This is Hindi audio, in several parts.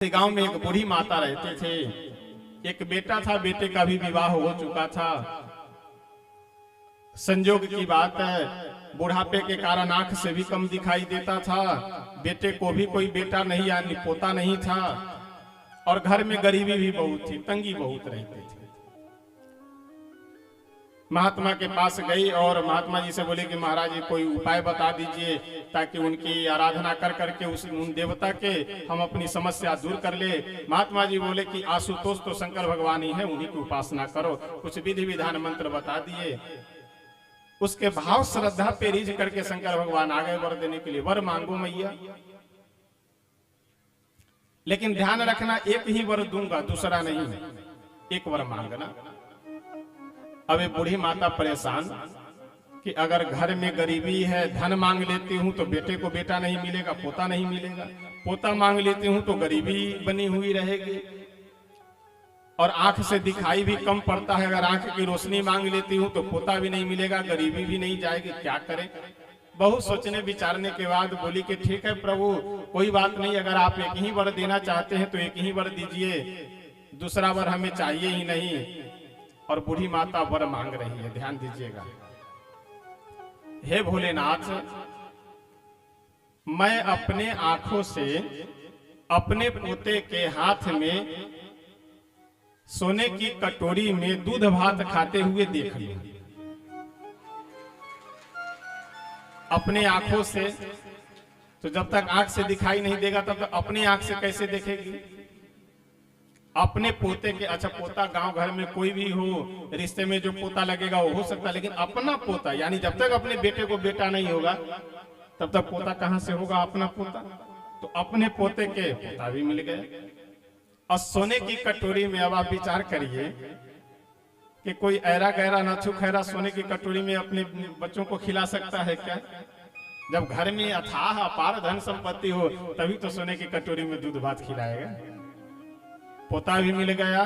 गांव में एक बूढ़ी माता रहते थे। एक बेटा था, बेटे का भी विवाह हो चुका था। संजोग की बात है, बुढ़ापे के कारण आंख से भी कम दिखाई देता था। बेटे को भी कोई बेटा नहीं यानी पोता नहीं था, और घर में गरीबी भी बहुत थी, तंगी बहुत रहती थी। महात्मा के पास गई और महात्मा जी से बोले कि महाराज जी कोई उपाय बता दीजिए ताकि उनकी आराधना कर करके उन देवता के हम अपनी समस्या दूर कर ले। महात्मा जी बोले कि आशुतोष तो शंकर भगवान ही है, उन्हीं की उपासना करो। कुछ विधि विधान मंत्र बता दिए। उसके भाव श्रद्धा पे रीझ करके शंकर भगवान आ गए वर देने के लिए। वर मांगो मैया, लेकिन ध्यान रखना एक ही वर दूंगा, दूसरा नहीं, एक वर मांगना। अब बूढ़ी माता परेशान कि अगर घर में गरीबी है, धन मांग लेती हूं तो बेटे को बेटा नहीं मिलेगा, पोता नहीं मिलेगा। पोता मांग लेती हूं तो गरीबी बनी हुई रहेगी, और आंख से दिखाई भी कम पड़ता है। अगर आंख की रोशनी मांग लेती हूं तो पोता भी नहीं मिलेगा, गरीबी भी नहीं जाएगी, क्या करें। बहुत सोचने विचारने के बाद बोली कि ठीक है प्रभु, कोई बात नहीं, अगर आप एक ही वर देना चाहते हैं तो एक ही वर दीजिए, दूसरा वर हमें चाहिए ही नहीं। और बूढ़ी माता वर मांग रही है, ध्यान दीजिएगा। हे भोलेनाथ, मैं अपने आंखों से अपने पोते के हाथ में सोने की कटोरी में दूध भात खाते हुए देख लूं। अपने आंखों से, तो जब तक आंख से दिखाई नहीं देगा तब तक अपनी आंख से कैसे देखेगी। अपने पोते के, अच्छा पोता गांव घर में कोई भी हो, रिश्ते में जो पोता लगेगा वो हो सकता है, लेकिन अपना पोता यानी जब तक अपने बेटे को बेटा नहीं होगा तब तक पोता कहां से होगा, अपना पोता। तो अपने पोते के पोता भी मिल गए। और सोने की कटोरी में, अब आप विचार करिए कि कोई ऐरा गहरा नथु खैरा सोने की कटोरी में अपने बच्चों को खिला सकता है क्या। जब घर में अथाह अपार धन संपत्ति हो तभी तो सोने की कटोरी में दूध भात खिलाएगा। पोता भी मिल गया,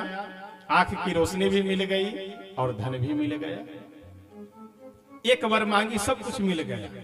आंख की रोशनी भी मिल गई, और धन भी मिल गया। एक वर मांगी, सब कुछ मिल गया।